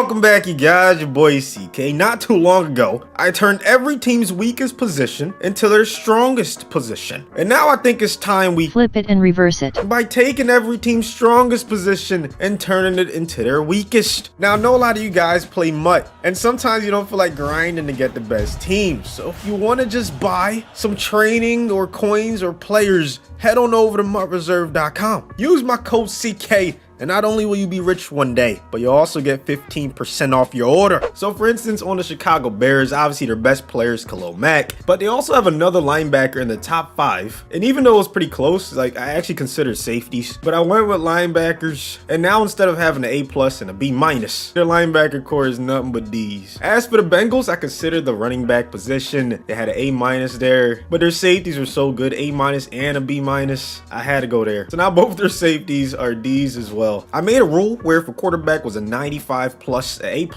Welcome back, you guys. Your boy CK. Not too long ago, I turned every team's weakest position into their strongest position. And now I think it's time we flip it and reverse it by taking every team's strongest position and turning it into their weakest. Now, I know a lot of you guys play MUT, and sometimes you don't feel like grinding to get the best teams. So if you want to just buy some training or coins or players, head on over to MUTreserve.com. Use my code CK. And not only will you be rich one day, but you'll also get 15% off your order. So for instance, on the Chicago Bears, obviously their best player is Khalil Mack, but they also have another linebacker in the top 5. And even though it was pretty close, like I actually considered safeties, but I went with linebackers. And now instead of having an A+ and a B-, their linebacker core is nothing but D's. As for the Bengals, I considered the running back position. They had an A- there, but their safeties were so good, A- and a B-. I had to go there. So now both their safeties are D's as well. I made a rule where if a quarterback was a 95+, an A+,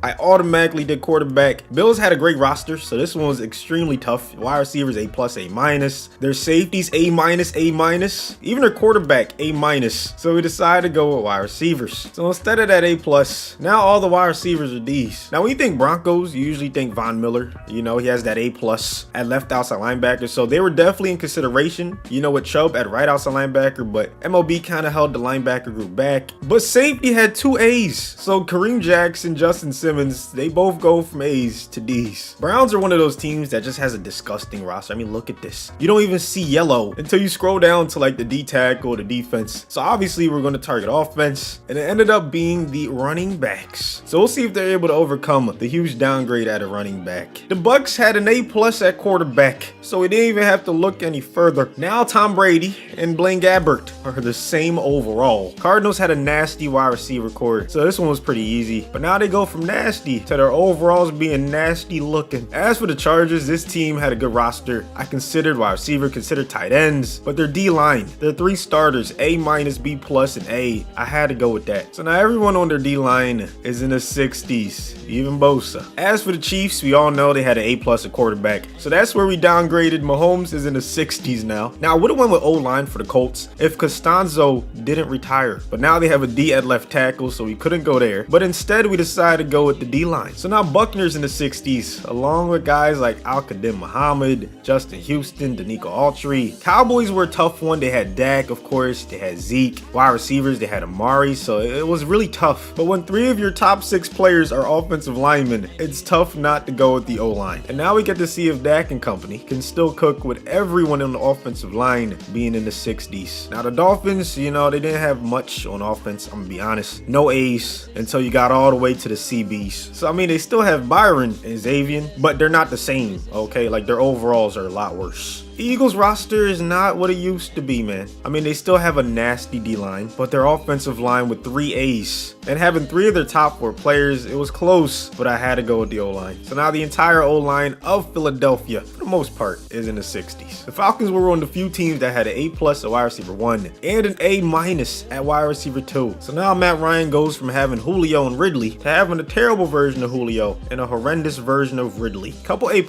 I automatically did quarterback. Bills had a great roster, so this one was extremely tough. Wide receivers A+, A-. Their safeties A-, A-. Even their quarterback A-. So we decided to go with wide receivers. So instead of that A+, now all the wide receivers are D's. Now when you think Broncos, you usually think Von Miller. You know, he has that A+ at left outside linebacker, so they were definitely in consideration. You know, with Chubb at right outside linebacker, but MLB kind of held the linebacker group back. But safety had 2 A's. So Kareem Jackson, Justin Simmons, they both go from A's to D's. Browns are one of those teams that just has a disgusting roster. I mean, look at this. You don't even see yellow until you scroll down to like the D tackle or the defense. So obviously we're going to target offense, and it ended up being the running backs. So we'll see if they're able to overcome the huge downgrade at a running back. The Bucks had an A+ at quarterback, so we didn't even have to look any further. Now Tom Brady and Blaine Gabbert are the same overall. Cardinals had a nasty wide receiver core, so this one was pretty easy. But now they go from nasty to their overalls being nasty looking. As for the Chargers, this team had a good roster. I considered wide receiver, considered tight ends, but their D-line, their 3 starters, A-, B+, and A, I had to go with that. So now everyone on their D-line is in the 60s, even Bosa. As for the Chiefs, we all know they had an A+ at quarterback, so that's where we downgraded. Mahomes is in the 60s now. Now I would have went with O-line for the Colts if Costanzo didn't retire, but now they have a D at left tackle, so we couldn't go there. But instead, we decided to go with the D-line. So now Buckner's in the 60s, along with guys like Al-Qadim Muhammad, Justin Houston, Danico Autry. Cowboys were a tough one. They had Dak, of course. They had Zeke. Wide receivers, they had Amari, so it was really tough. But when 3 of your top 6 players are offensive linemen, it's tough not to go with the O-line. And now we get to see if Dak and company can still cook with everyone on the offensive line being in the 60s. Now the Dolphins, you know, they didn't have much on offense, I'm gonna be honest. No A's until you got all the way to the CBs. So I mean, they still have Byron and Xavier, but they're not the same, okay? Like their overalls are a lot worse. The Eagles roster is not what it used to be, man. I mean, they still have a nasty D-line, but their offensive line with 3 A's and having 3 of their top 4 players, it was close, but I had to go with the O-line. So now the entire O-line of Philadelphia, for the most part, is in the 60s. The Falcons were one of the few teams that had an A+ at wide receiver 1 and an A- at wide receiver 2. So now Matt Ryan goes from having Julio and Ridley to having a terrible version of Julio and a horrendous version of Ridley. Couple A+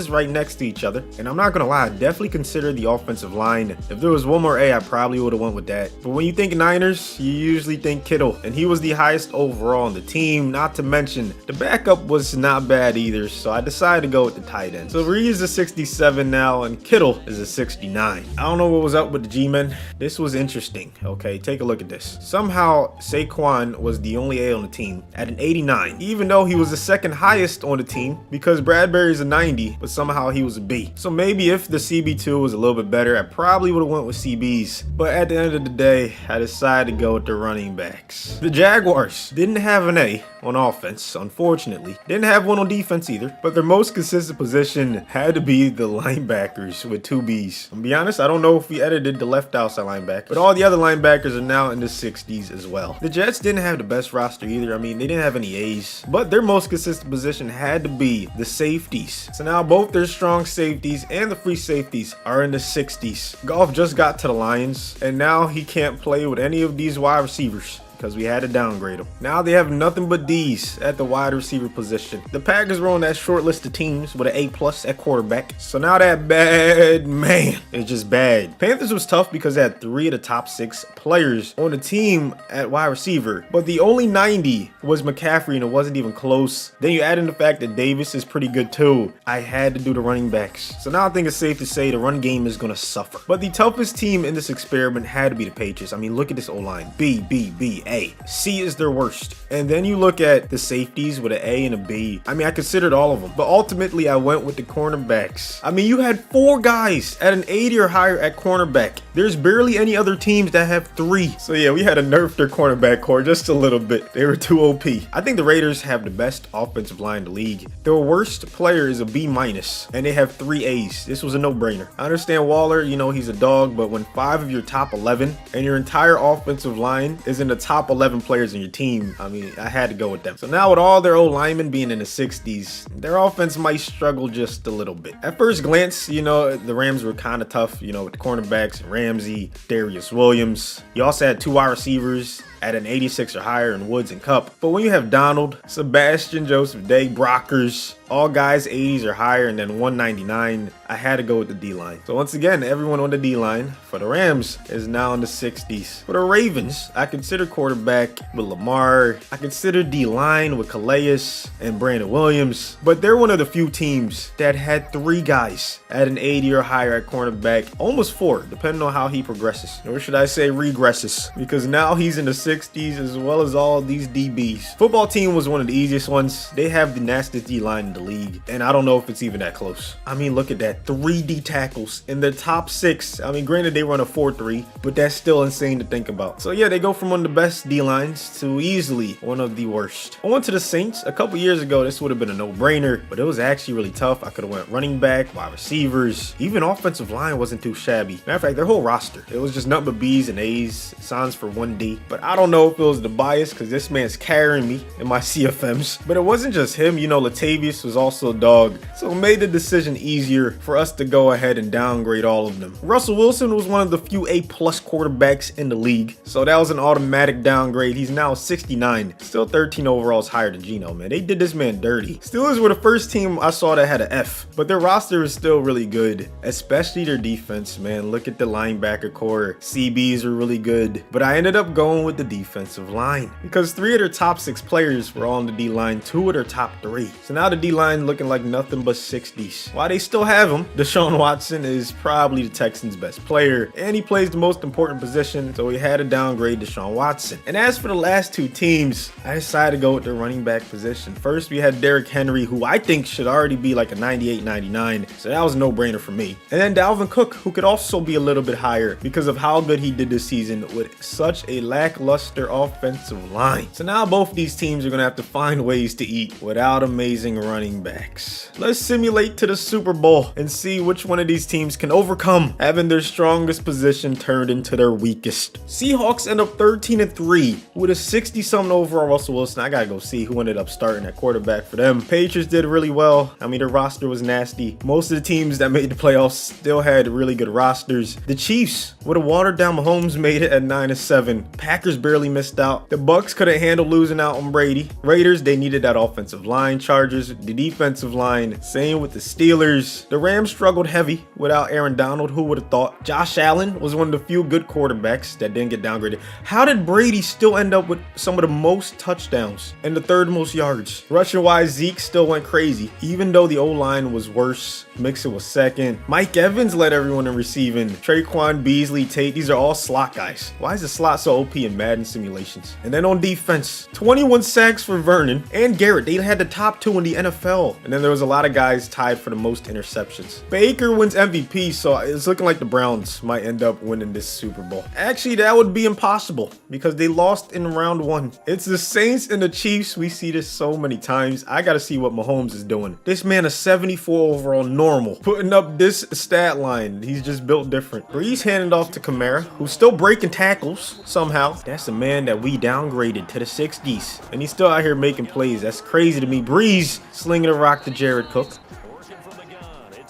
right next to each other, and I'm not gonna lie, I definitely consider the offensive line. If there was one more A, I probably would have went with that. But when you think Niners, you usually think Kittle, and he was the highest overall on the team. Not to mention the backup was not bad either, so I decided to go with the tight end. So Reed is a 67 now, and Kittle is a 69. I don't know what was up with the G-men. This was interesting. Okay, take a look at this. Somehow Saquon was the only A on the team at an 89, even though he was the second highest on the team because Bradbury's a 90, but somehow he was a B. So maybe if the CB2 was a little bit better, I probably would have went with CBs. But at the end of the day, I decided to go with the running backs. The Jaguars didn't have an A on offense, unfortunately. Didn't have one on defense either, but their most consistent position had to be the linebackers with 2 B's. To be honest, I don't know if we edited the left outside linebacker, but all the other linebackers are now in the 60s as well. The Jets didn't have the best roster either. I mean, they didn't have any A's, but their most consistent position had to be the safeties. So now both their strong safeties and the free safeties are in the 60s. Goff just got to the Lions, and now he can't play with any of these wide receivers. because we had to downgrade them. Now they have nothing but D's at the wide receiver position. The Packers were on that short list of teams with an A+ at quarterback. So now that bad man is just bad. Panthers was tough because they had 3 of the top 6 players on the team at wide receiver, but the only 90 was McCaffrey, and it wasn't even close. Then you add in the fact that Davis is pretty good too. I had to do the running backs. So now I think it's safe to say the run game is going to suffer. But the toughest team in this experiment had to be the Patriots. I mean, look at this O-line. B, B, B, A. C is their worst. And then you look at the safeties with an A and a B. I mean, I considered all of them, but ultimately I went with the cornerbacks. I mean, you had 4 guys at an 80 or higher at cornerback. There's barely any other teams that have 3. So yeah, we had to nerf their cornerback core just a little bit. They were too OP. I think the Raiders have the best offensive line in the league. Their worst player is a B-, and they have 3 A's. This was a no-brainer. I understand Waller, you know, he's a dog, but when 5 of your top 11 and your entire offensive line is in the top 11 players in your team, I mean, I had to go with them. So now with all their old linemen being in the 60s, their offense might struggle just a little bit. At first glance, you know, the Rams were kind of tough, you know, with the cornerbacks, Ramsey, Darius Williams. You also had 2 wide receivers at an 86 or higher in Woods and Cup. But when you have Donald, Sebastian Joseph Day, Brockers, all guys 80s or higher, and then 199, I had to go with the D-line. So once again, everyone on the D-line for the Rams is now in the 60s. For the Ravens, I consider quarterback with Lamar. I consider D-line with Calais and Brandon Williams. But they're one of the few teams that had 3 guys at an 80 or higher at cornerback. Almost 4, depending on how he progresses. Or should I say regresses? Because now he's in the 60s as well as all these DBs. Football team was one of the easiest ones. They have the nastiest D-line in the league, and I don't know if it's even that close. I mean, look at that. 3 D tackles in the top 6. I mean, granted, they run a 4-3, but that's still insane to think about. So yeah, they go from one of the best D-lines to easily one of the worst. On to the Saints. A couple years ago, this would have been a no-brainer, but it was actually really tough. I could have went running back, wide receivers, even offensive line wasn't too shabby. Matter of fact, their whole roster, it was just nothing but B's and A's, signs for 1D. But I don't know if it was the bias because this man's carrying me in my CFMs. But it wasn't just him, you know, Latavius was also a dog. So it made the decision easier for us to go ahead and downgrade all of them. Russell Wilson was one of the few A+ quarterbacks in the league. So that was an automatic downgrade. He's now 69. Still 13 overalls higher than Geno, man. They did this man dirty. Steelers were the first team I saw that had an F. But their roster is still really good, especially their defense, man. Look at the linebacker core. CBs are really good. But I ended up going with the defensive line because 3 of their top 6 players were on the D-line, 2 of their top 3. So now the D-line looking like nothing but 60s. While they still have him, Deshaun Watson is probably the Texans' best player, and he plays the most important position, so we had to downgrade Deshaun Watson. And as for the last 2 teams, I decided to go with the running back position. First, we had Derrick Henry, who I think should already be like a 98, 99, so that was a no-brainer for me. And then Dalvin Cook, who could also be a little bit higher because of how good he did this season with such a lackluster offensive line. So now both these teams are going to have to find ways to eat without amazing running backs. Let's simulate to the Super Bowl and see which one of these teams can overcome having their strongest position turned into their weakest. Seahawks end up 13-3 with a 60-something overall Russell Wilson. I gotta go see who ended up starting at quarterback for them. Patriots did really well. I mean, their roster was nasty. Most of the teams that made the playoffs still had really good rosters. The Chiefs, with a watered-down Mahomes, made it at 9-7. Packers barely missed out. The Bucks couldn't handle losing out on Brady. Raiders, they needed that offensive line. Chargers, the defensive line. Same with the Steelers. The Rams struggled heavy without Aaron Donald. Who would have thought? Josh Allen was one of the few good quarterbacks that didn't get downgraded. How did Brady still end up with some of the most touchdowns and the 3rd most yards? Rushing-wise, Zeke still went crazy. Even though the O-line was worse, Mixon was 2nd. Mike Evans led everyone in receiving. Traquan, Beasley, Tate, these are all slot guys. Why is the slot so OP in Madden simulations? And then on defense, 21 sacks for Vernon and Garrett. They had the top 2 in the NFL. And then there was a lot of guys tied for the most interceptions. Baker wins MVP, so it's looking like the Browns might end up winning this Super Bowl. Actually, that would be impossible because they lost in round 1. It's the Saints and the Chiefs. We see this so many times. I gotta see what Mahomes is doing. This man is 74 overall normal, putting up this stat line. He's just built different. Breeze handed off to Kamara, who's still breaking tackles somehow. That's a man that we downgraded to the 60s, and he's still out here making plays. That's crazy to me. Breeze slinging a rock to Jared Cook.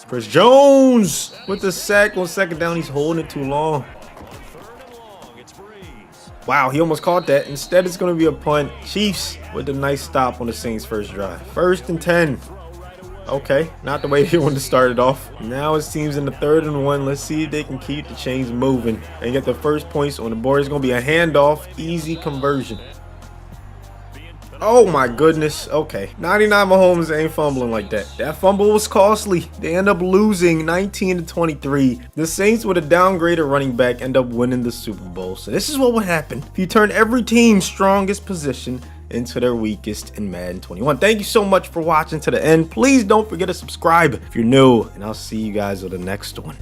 Chris Jones with the sack on 2nd down. He's holding it too long. Wow, he almost caught that. Instead, it's going to be a punt. Chiefs with a nice stop on the Saints' first drive. 1st and 10. Okay, not the way they wanted to start it off. Now it seems in the 3rd and 1. Let's see if they can keep the chains moving and get the first points on the board. It's going to be a handoff, easy conversion. Oh my goodness. Okay, 99 Mahomes ain't fumbling like that. That fumble was costly. They end up losing 19-23. The Saints with a downgraded running back end up winning the Super Bowl. So this is what would happen if you turn every team's strongest position into their weakest in Madden 21. Thank you so much for watching to the end. Please don't forget to subscribe if you're new, and I'll see you guys on the next one.